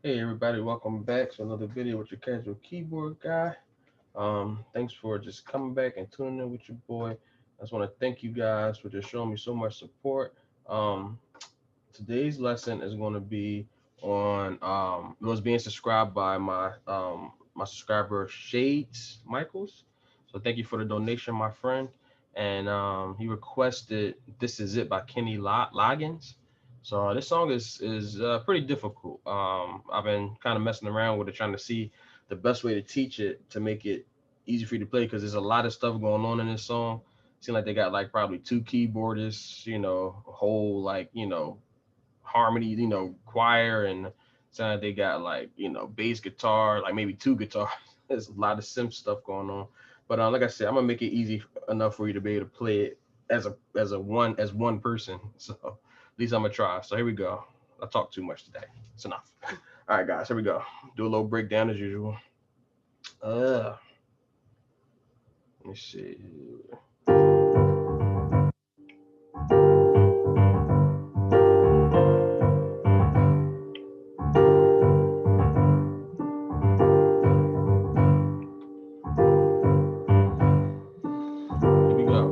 Hey everybody, welcome back to another video with your casual keyboard guy. Thanks for just coming back and tuning in with your boy. I just want to thank you guys for just showing me so much support. Um, Today's lesson is going to be on it was being subscribed by my subscriber Shades Michaels. So thank you for the donation, my friend. And he requested "This Is It" by Kenny Loggins. So this song is pretty difficult. I've been kind of messing around with it, trying to see the best way to teach it to make it easy for you to play because there's a lot of stuff going on in this song. Seem like they got like probably two keyboardists, a whole like harmony, choir, and sound like they got like bass guitar, like maybe two guitars. There's a lot of sim stuff going on, but like I said, I'm gonna make it easy enough for you to be able to play it as one person. So at least I'm gonna try. So here we go. I talked too much today. It's enough. All right, guys, here we go. Do a little breakdown as usual. Uh, Let me see. Here we go.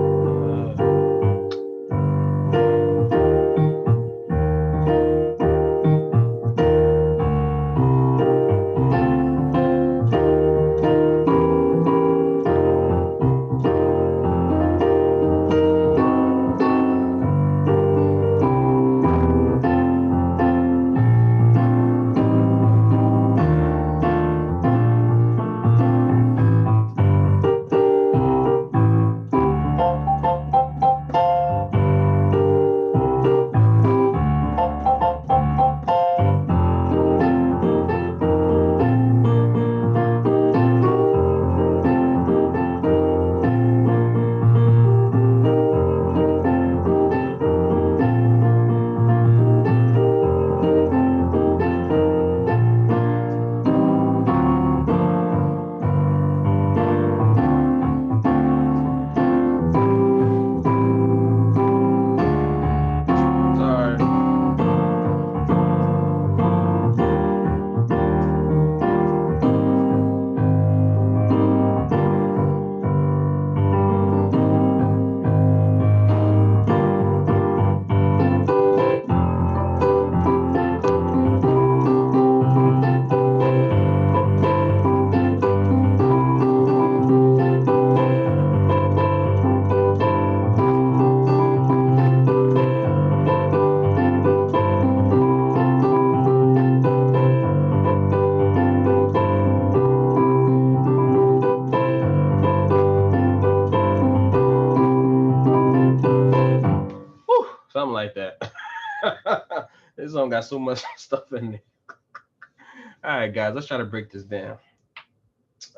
So, uh, sorry. Whew, something like that. This song got so much stuff in it. All right, guys, let's try to break this down.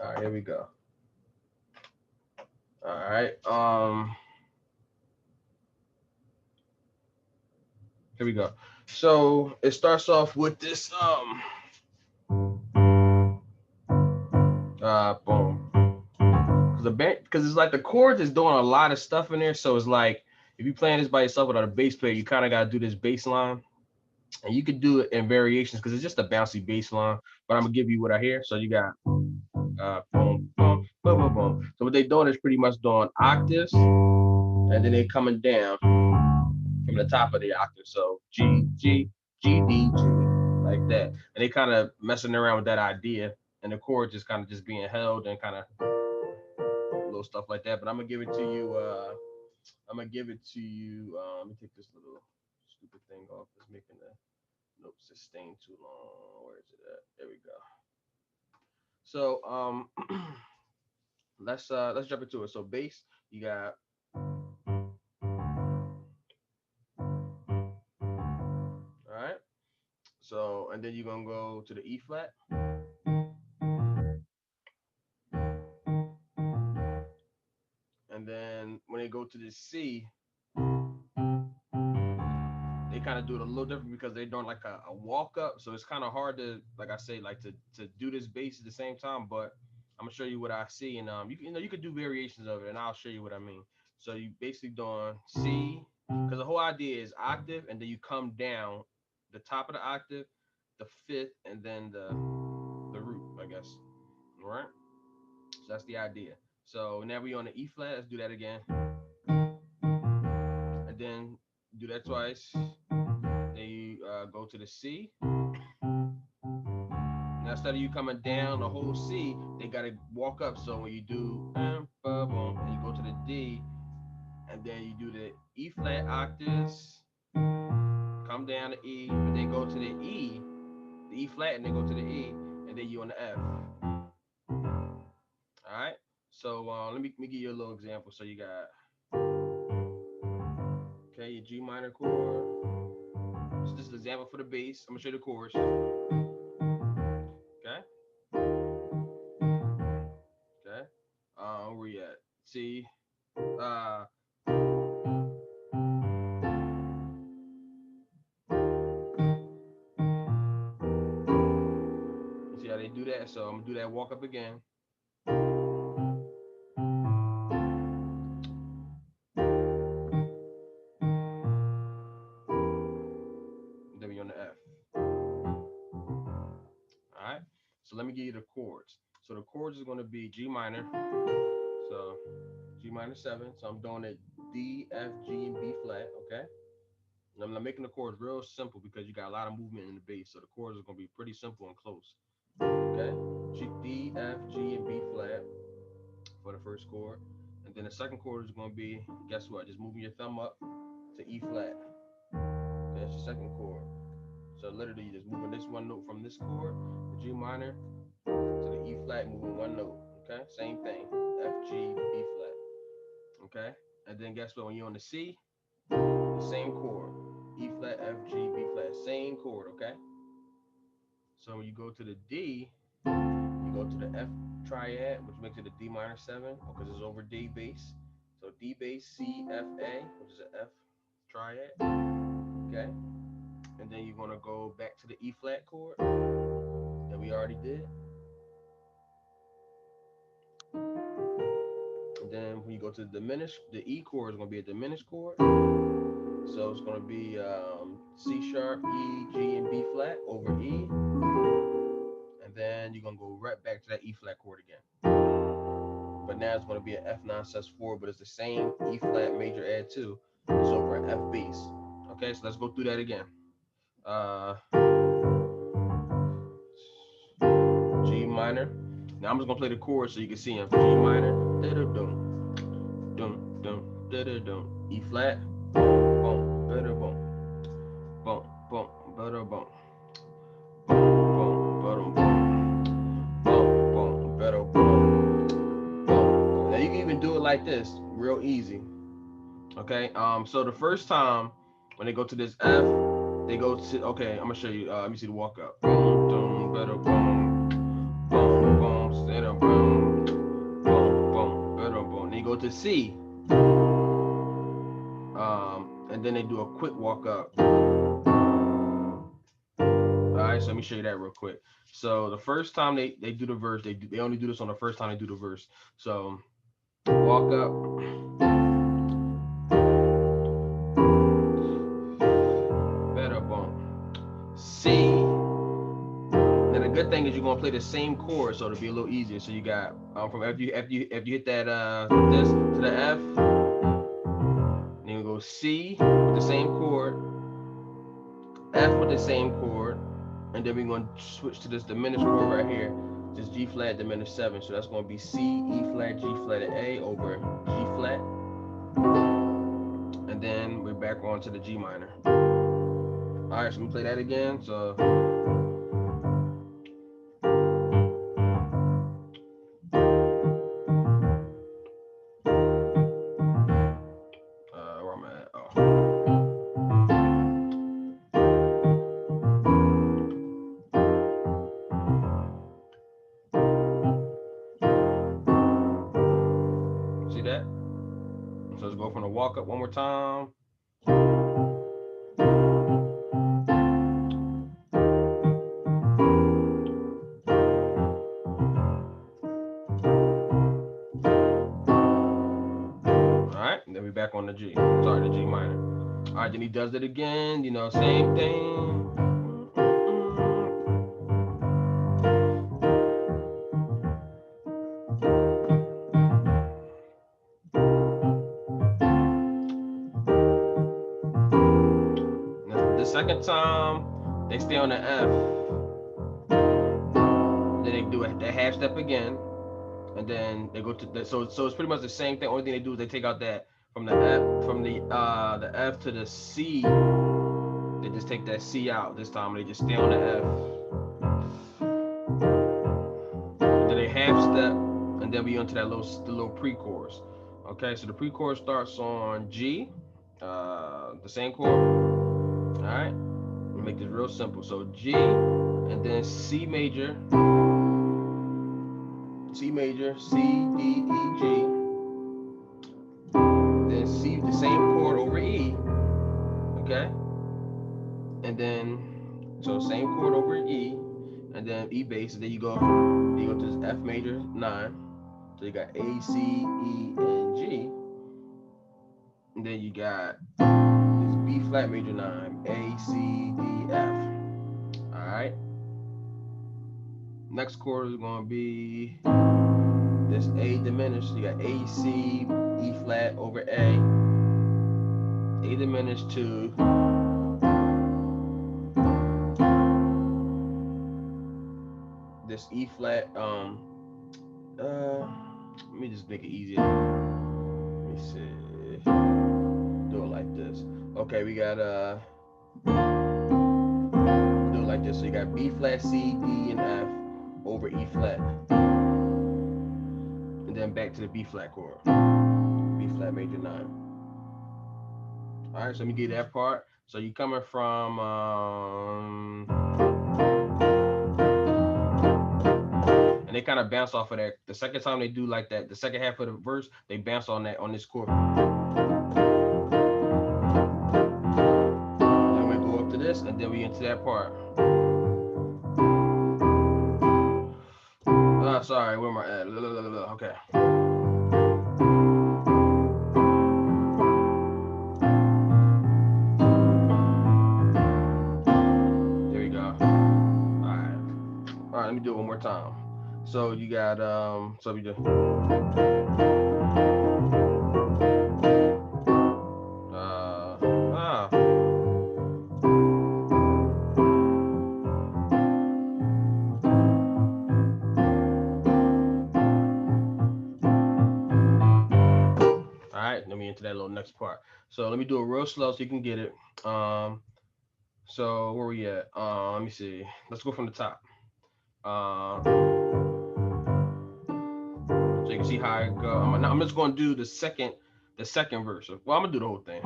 All right, here we go. All right. Here we go. So it starts off with this boom. Because it's like the chords is doing a lot of stuff in there. So it's like if you're playing this by yourself without a bass player, you kind of got to do this bass line. And you could do it in variations because it's just a bouncy bass line. But I'm gonna give you what I hear. So you got boom, boom, boom, boom, boom. So what they doing is pretty much doing octaves, and then they coming down from the top of the octave. So G, G, G, D, G, like that. And they kind of messing around with that idea, and the chord just kind of just being held and kind of little stuff like that. But I'm gonna give it to you. I'm gonna give it to you. Let me take this little stupid thing off. It's making the notes sustain too long. Where is it at? There we go. So let's jump into it. So bass, you got all right. So and then you're gonna go to the E flat, and then when they go to the C, they kind of do it a little different because they're doing like a walk up. So it's kind of hard to, like I say, like to do this bass at the same time. But I'm gonna show you what I see, and you could do variations of it, and I'll show you what I mean. So you basically doing C, because the whole idea is octave, and then you come down the top of the octave, the fifth, and then the root, I guess. All right. So that's the idea. So now we on the E flat. Let's do that again, and then do that twice. Then you go to the C. Now instead of you coming down the whole C, they gotta walk up. So when you do and you go to the D, and then you do the E flat octaves, come down to E, but then go to the E flat, and then go to the E, and then you on the F. All right. So let me give you a little example. So you got okay your G minor chord. So this is an example for the bass. I'm gonna show you the chords. Okay. Okay. Where we at? C. Uh, See how they do that? So I'm gonna do that walk up again. Then we on the F. All right. So let me give you the chords. So the chords is gonna be G minor. So G minor 7. So I'm doing it D, F, G, and B flat. Okay. And I'm making the chords real simple because you got a lot of movement in the bass. So the chords are gonna be pretty simple and close. Okay. G, D, F, G, and B flat for the first chord. And then the second chord is gonna be, guess what? Just moving your thumb up to E flat. Okay, that's your second chord. So literally you're just moving this one note from this chord, the G minor, to the E flat, moving one note. Okay, same thing. F, G, B flat. Okay, and then guess what? When you're on the C, the same chord. E flat, F, G, B flat, same chord. Okay. So when you go to the D, you go to the F triad, which makes it a D minor 7, because it's over D bass. So D bass, C, F, A, which is an F triad. Okay. And then you're gonna go back to the E flat chord that we already did. And then when you go to the diminished, the E chord is gonna be a diminished chord. So it's gonna be C sharp, E, G, and B flat over E. And then you're gonna go right back to that E flat chord again. But now it's gonna be an F9 sus4, but it's the same E flat major add 2. It's over an F bass. Okay, so let's go through that again. G minor. Now I'm just gonna play the chords so you can see them. G minor, da-da-dum, dum, dum, da-da-dum. E flat, boom, ba-da-bum, boom, boom, ba-da-bum, boom, boom, ba-dum, boom, boom, ba-da-bum, boom. Now you can even do it like this, real easy. Okay. So the first time when they go to this F, they go to okay. I'm gonna show you. Let me see the walk up. Boom, dum, ba-da-bum, boom, boom, boom, boom, boom, boom. Then you go to C, and then they do a quick walk up. All right, so let me show you that real quick. So the first time they do the verse, they only do this on the first time they do the verse. So walk up, better boom, C. Then the good thing is you're gonna play the same chord, so it'll be a little easier. So you got from after you hit that this to the F, then you go C with the same chord, F with the same chord, and then we're going to switch to this diminished chord right here, just G flat diminished 7. So that's going to be C, E flat, G flat, and A over G flat. And then we're back on to the G minor. All right, so let me play that again. So where am I at? Oh. See that? So let's go from the walk up one more time. All right, and then we're back on the G. Sorry, the G minor. All right, then he does it again. You know, same thing. The second time, they stay on the F. Then they do the half step again, and then they go to the, so it's pretty much the same thing. Only thing they do is they take out that from the F to the C. They just take that C out this time. They just stay on the F. Then they half step, and then we onto that little pre-chorus. Okay, so the pre-chorus starts on G, the same chord. All right, we make this real simple. So G, and then C major, C major, C, D, E, G. Then C, the same chord over E. Okay, and then so same chord over E, and then E bass, and then you go to this F major 9. So you got A, C, E, and G, and then you got this B flat major 9, A, C, D, F. All right. Next chord is going to be this A diminished. You got A, C, E flat over A. A diminished to this E flat. Let me just make it easier. Let me see. Do it like this. Okay, we got do it like this. So you got B flat, C, D, and F over E flat, and then back to the B flat chord. B flat major 9. All right, so let me get that part. So you coming from and they kind of bounce off of that. The second time they do like that, the second half of the verse, they bounce on this chord. Then we go up to this, and then we into that part. Sorry, where am I at? Okay. There we go. All right, let me do it one more time. So you got so we do. All right, let me into that little next part. So let me do it real slow so you can get it. So where we at? Let me see. Let's go from the top. So you can see how I go. I'm just going to do the second verse. Well, I'm gonna do the whole thing.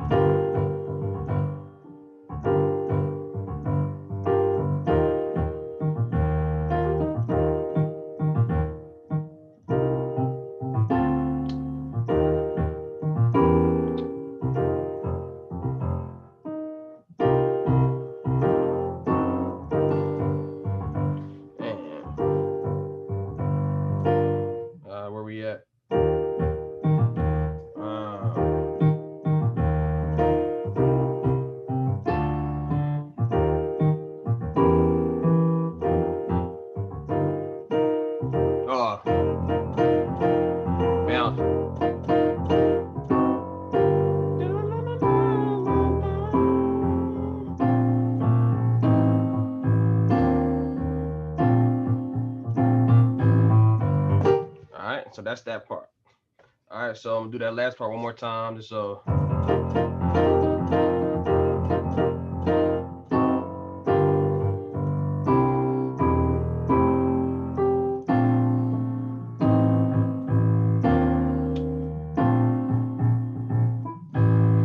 so that's that part. All right, so I'm gonna do that last part one more time. Just so.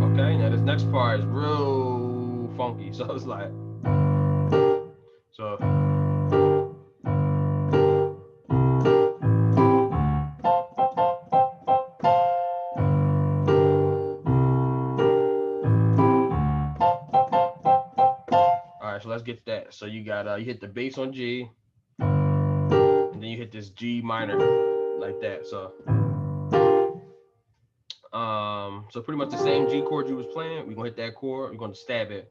Okay, now this next part is real funky. So it's like, so. All right, so let's get that. So you got you hit the bass on G, and then you hit this G minor like that. So pretty much the same G chord you was playing. We're gonna hit that chord. We're gonna stab it.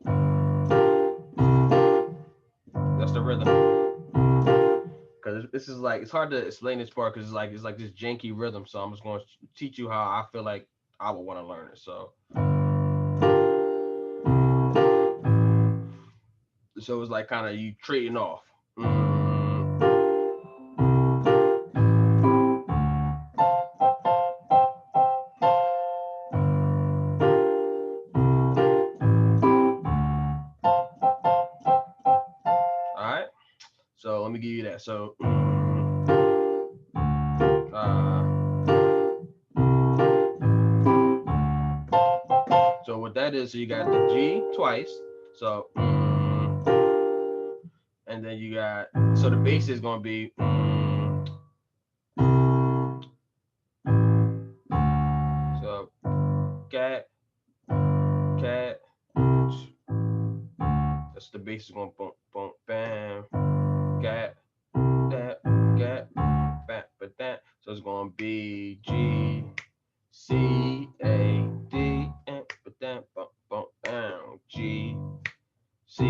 That's the rhythm. Cause this is like, it's hard to explain this part because it's like this janky rhythm. So I'm just gonna teach you how I feel like I would want to learn it. So it's like kind of you trading off. All right. So let me give you that. So. So what that is, so you got the G twice. So. And then you got, so the bass is gonna be. So. Cat. That's the bass is going boom, boom, bam, gat, that, bam, but that. So it's going to be G, C, A, D, and but that, boom, boom, bam, G, C,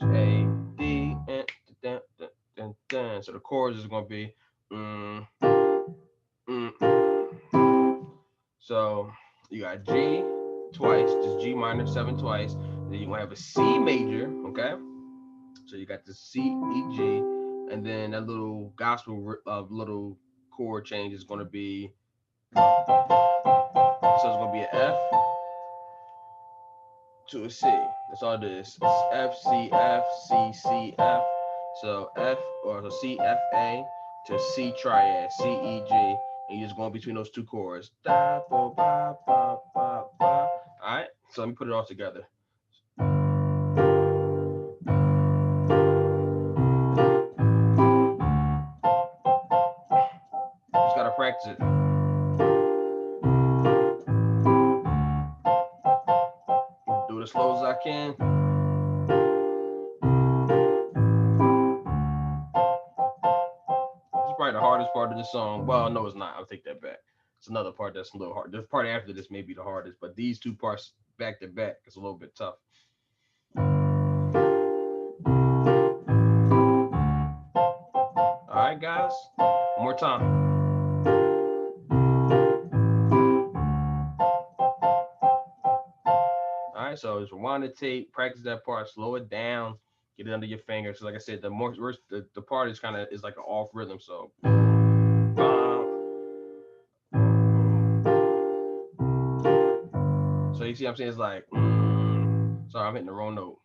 A, D, and that, that. So the chords is going to be, So you got G twice, just G minor 7 twice. Then you're gonna have a C major, okay? So you got the C, E, G, and then that little gospel little chord change is gonna be, so it's gonna be an F to a C. That's all it is. It's F, C, F, C, C, F. So F, or so C, F, A to C triad, C, E, G. And you're just going between those two chords. Da, ba, ba, ba, ba, ba. All right, so let me put it all together. Just gotta practice it. Do it as slow as I can. It's probably the hardest part of the song. Well, no, it's not. I'll take that back. It's another part that's a little hard. The part after this may be the hardest, but these two parts back to back is a little bit tough. All right, guys. One more time. All right, so just rewind the tape, practice that part, slow it down, get it under your fingers. So like I said, the more the part is kind of is like an off rhythm. So. So you see what I'm saying? It's like, sorry, I'm hitting the wrong note.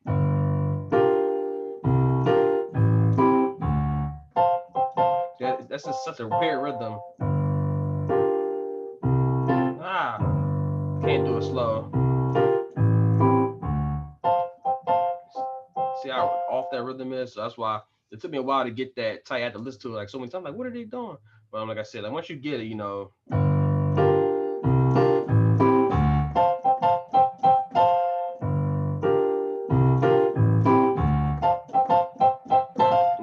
That's just such a weird rhythm. Can't do it slow. See how off that rhythm is? So that's why it took me a while to get that tight. I had to listen to it like so many times. Like, what are they doing? But like I said, like once you get it, you know.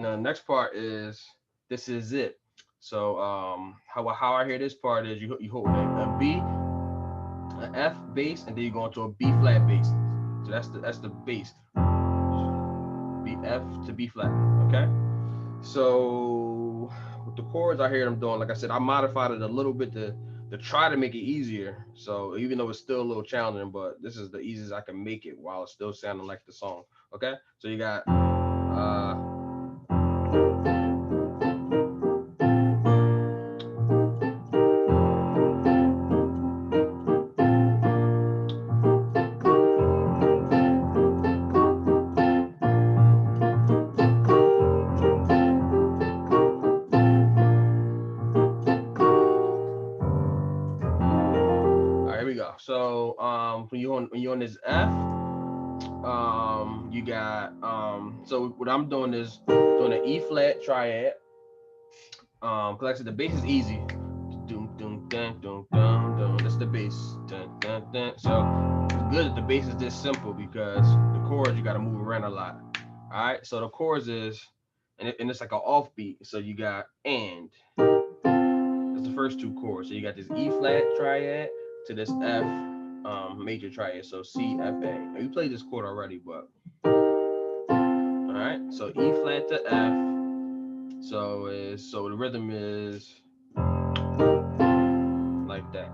The next part is this is it. So how I hear this part is you hold a B, an F bass, and then you go into a B flat bass. So that's the bass. B F to B flat. Okay. So with the chords I hear them doing, like I said, I modified it a little bit to try to make it easier. So even though it's still a little challenging, but this is the easiest I can make it while it's still sounding like the song. Okay. So you got So when you're on this F, you got so what I'm doing is doing an E flat triad. Cause like I said, the bass is easy. Doom doom dun dun dun dun. That's the bass. Dun dun dun. So it's good that the bass is this simple because the chords you got to move around a lot. All right. So the chords is and it's like an offbeat. So you got and. That's the first two chords. So you got this E flat triad to this F major triad. So C F A. Now you played this chord already, but all right. So E flat to F. So the rhythm is like that.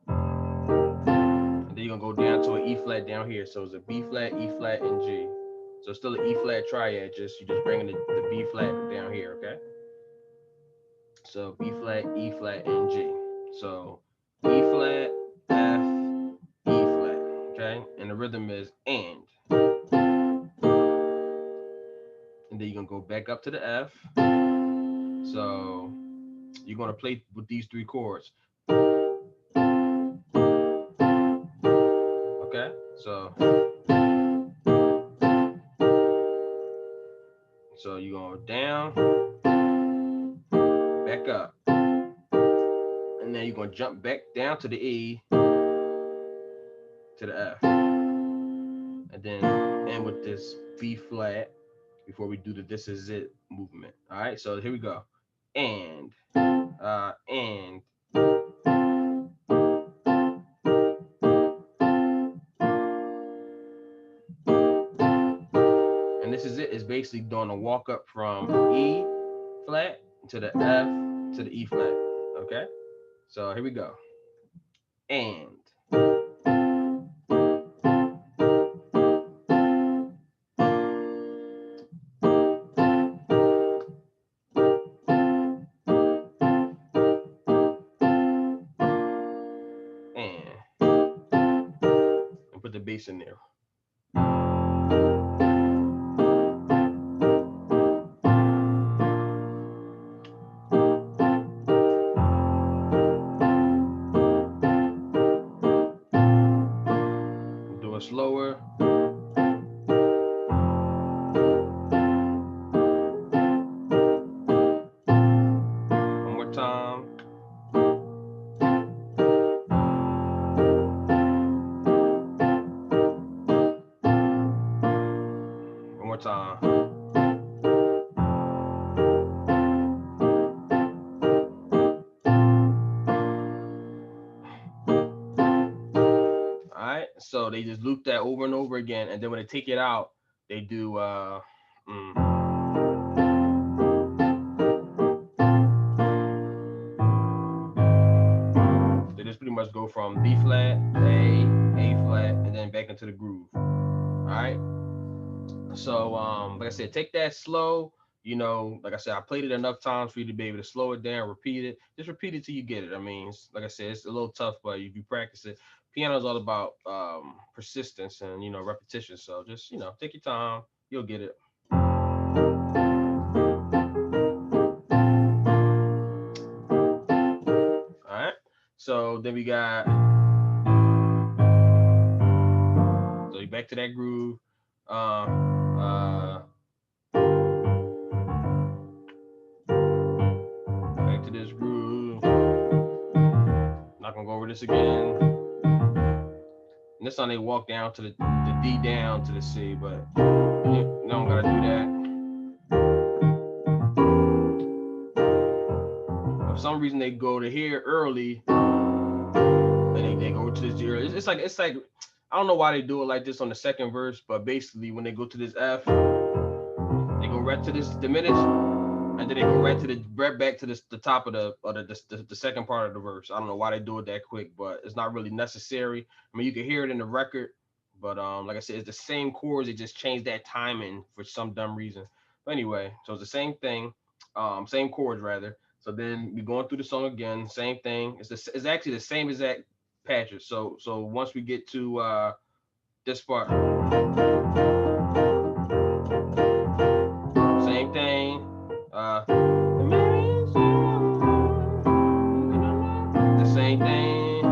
And then you're gonna go down to an E flat down here. So it's a B flat, E flat, and G. So it's still an E flat triad. You just bringing the B flat down here, okay? So B flat, E flat, and G. So E flat, F, E flat, okay? And the rhythm is and. And then you're gonna go back up to the F. So you're gonna play with these three chords. Okay, so you're going down, back up, and then you're gonna jump back down to the E, to the F, and then end with this B flat before we do the "This Is It" movement. All right, so here we go, and. And This Is It is basically doing a walk up from E flat to the F to the E flat. Okay, so here we go, and. And put the bass in there. Do it slower. One more time. One more time. All right, so they just loop that over and over again, and then when they take it out, they do they just pretty much go from B flat, A flat, and then back into the groove. All right. So like I said, take that slow. You know, like I said, I played it enough times for you to be able to slow it down, repeat it. Just repeat it till you get it. I mean, like I said, it's a little tough, but if you practice it, piano is all about persistence and repetition. So just take your time, you'll get it. All right. So then we got so back to that groove. Back to this groove. Not gonna go over this again. And this time they walk down to the D down to the C, but you don't gotta do that. For some reason they go to here early, and they go to this D early. It's like I don't know why they do it like this on the second verse, but basically when they go to this F, they go right to this diminished, and then they go right back to the top of the second part of the verse. I don't know why they do it that quick, but it's not really necessary. I mean, you can hear it in the record, but like I said, it's the same chords. They just changed that timing for some dumb reason. But anyway, so it's the same thing, same chords rather. So then we're going through the song again, same thing. It's actually the same exact patches. So once we get to this part, same thing. The same thing.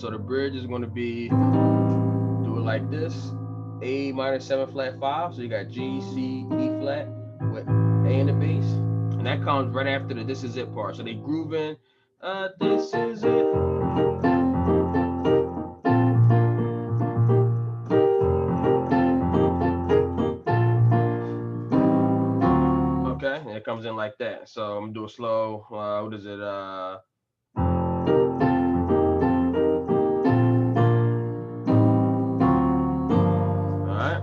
So the bridge is going to be, do it like this: A minor 7 flat 5. So you got G, C, E flat with A in the bass, and that comes right after the "This Is It" part. So they groove in. This is it. Okay, and it comes in like that. So I'm gonna do a slow. What is it? Alright.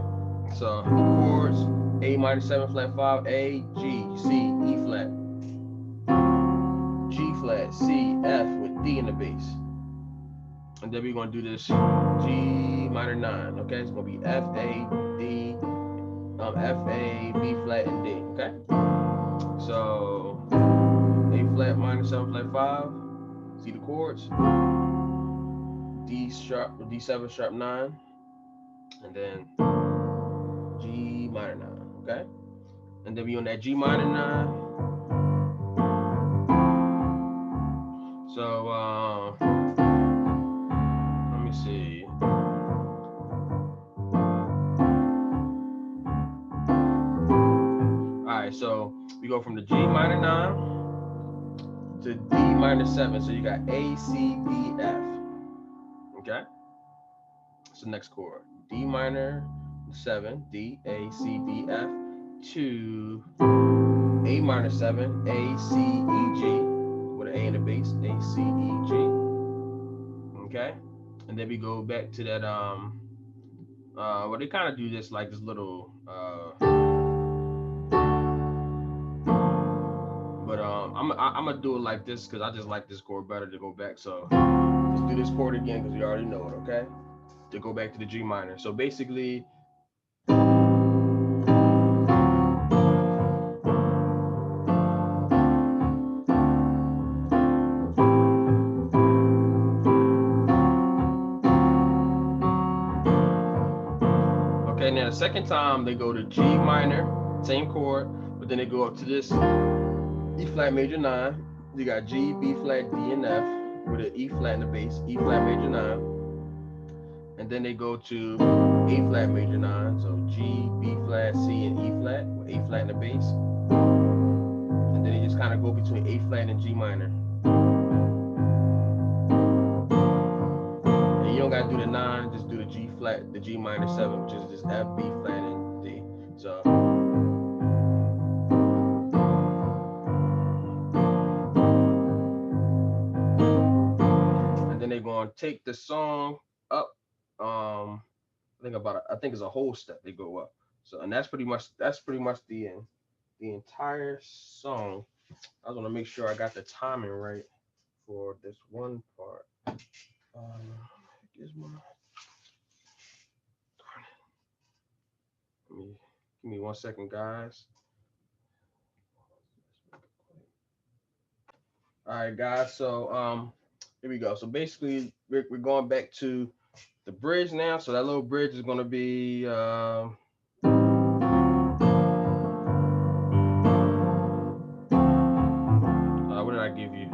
So chords: A minor 7 flat 5, A, G, C, E flat, G flat, C, F with D in the bass. And then we're gonna do this G minor 9. Okay, it's gonna be F, A, D, F, A, B flat, and D. Okay. So A flat minor 7 flat 5. See the chords: D sharp, D7 sharp 9, and then G minor 9. Okay. And then we on that G minor 9. So let me see. Alright, so we go from the G minor 9 to D minor 7. So you got A, C, D, F. Okay? So next chord: D minor 7, D, A, C, D, F, to A minor 7, A, C, E, G, with an A in the bass, A, C, E, G. Okay? And then we go back to that, well, they kind of do this like this little, but I'm gonna do it like this because I just like this chord better to go back. So let's do this chord again because we already know it. Okay, to go back to the G minor. So basically, okay, now the second time they go to G minor, same chord, but then they go up to this E flat major 9. You got G, B flat, D, and F with an E flat in the bass, E flat major 9. And then they go to A flat major 9. So G, B flat, C, and E flat with A flat in the bass. And then they just kind of go between A flat and G minor. And you don't got to do the 9, just do the G flat, the G minor 7, which is just F, B flat, and D. So. They're going to take the song up. I think it's a whole step they go up. So, and that's pretty much the entire song. I want to make sure I got the timing right for this one part. Give me 1 second, guys. All right, guys. So here we go. So basically, we're going back to the bridge now. So that little bridge is going to be. What did I give you?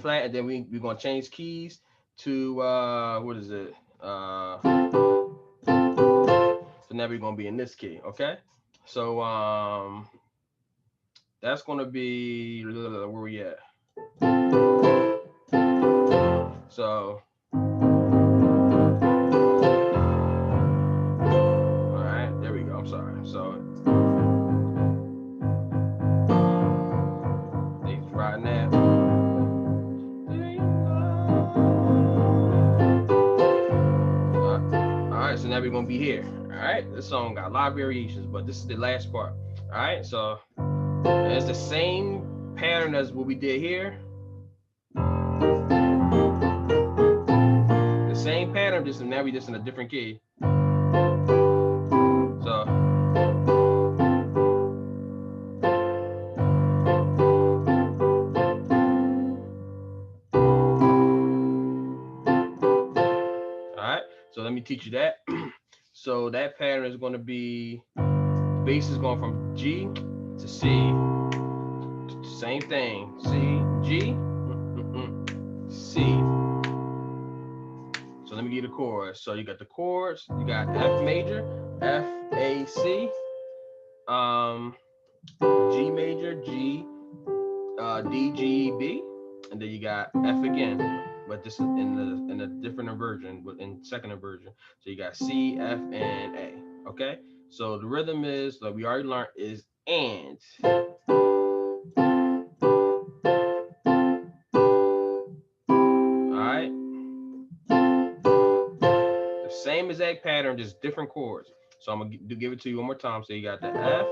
And then we're gonna change keys to what is it? So now we're gonna be in this key, okay? So that's gonna be where we at? So all right, there we go. I'm sorry. So they riding that. So now we're gonna be here. All right, this song got a lot of variations, but this is the last part. All right, so it's the same pattern as what we did here. The same pattern, just now we just in a different key. teach you that. So that pattern is going to be bass is going from G to C. Same thing. C, G, C. So let me give you the chords. So you got the chords. You got F major, F, A, C, G major, G, D, G, B, and then you got F again. But this is in a different inversion, but in second inversion. So you got C, F, and A. Okay. So the rhythm is like we already learned is and. Alright. The same exact pattern, just different chords. So I'm gonna give it to you one more time. So you got the F,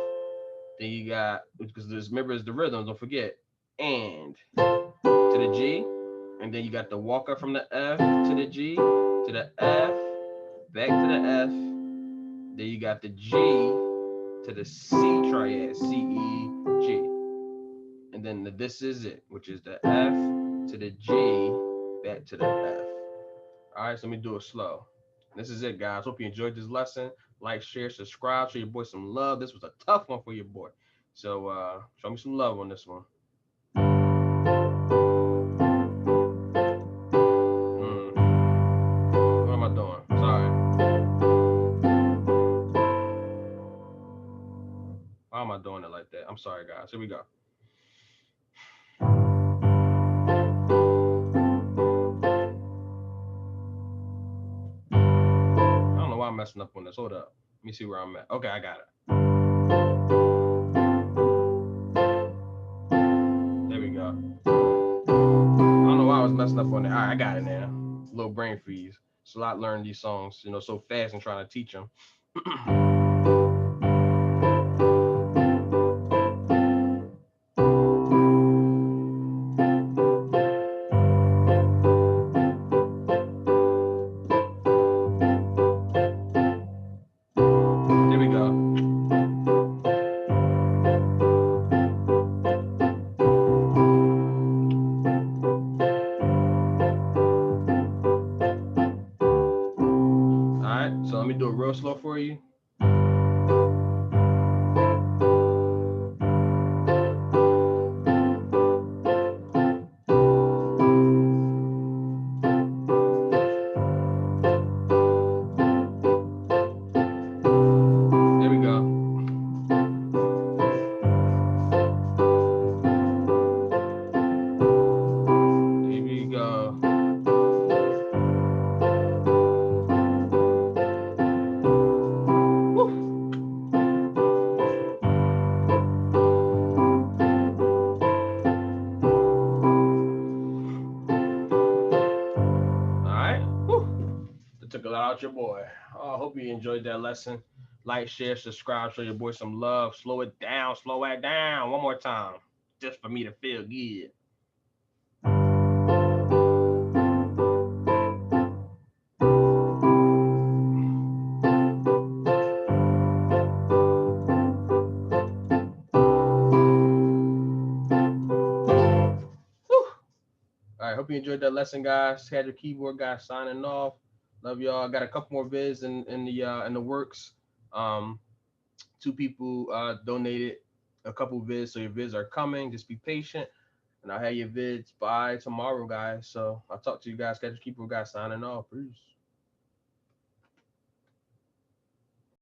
then you got, because this, remember, is the rhythm, don't forget, and to the G, and then you got the walk up from the F to the G, to the F, back to the F, then you got the G to the C triad, C, E, G, and then this is it, which is the F to the G, back to the F. All right, so let me do it slow. This is it, guys. Hope you enjoyed this lesson. Like, share, subscribe. Show your boy some love. This was a tough one for your boy. So show me some love on this one. What am I doing? Sorry. Why am I doing it like that? I'm sorry, guys. Here we go. I don't know why I'm messing up on this. Hold up. Let me see where I'm at. Okay, I got it. There we go. I don't know why I was messing up on it. All right, I got it now. A little brain freeze. It's a lot learning these songs, so fast and trying to teach them. There we go. All right, so let me do it real slow for you. There we go. There we go. Woo. All right. Woo. That took a lot out your boy. I hope you enjoyed that lesson. Like, share, subscribe, show your boy some love. Slow it down. Slow it down. One more time. Just for me to feel good. Woo. All right, hope you enjoyed that lesson, guys. Had your keyboard guy signing off. Love y'all. Got a couple more vids in the works. Um, two people donated a couple vids, so your vids are coming. Just be patient, and I'll have your vids by tomorrow, guys. So I'll talk to you guys. Got your keyboard guy signing off. Peace.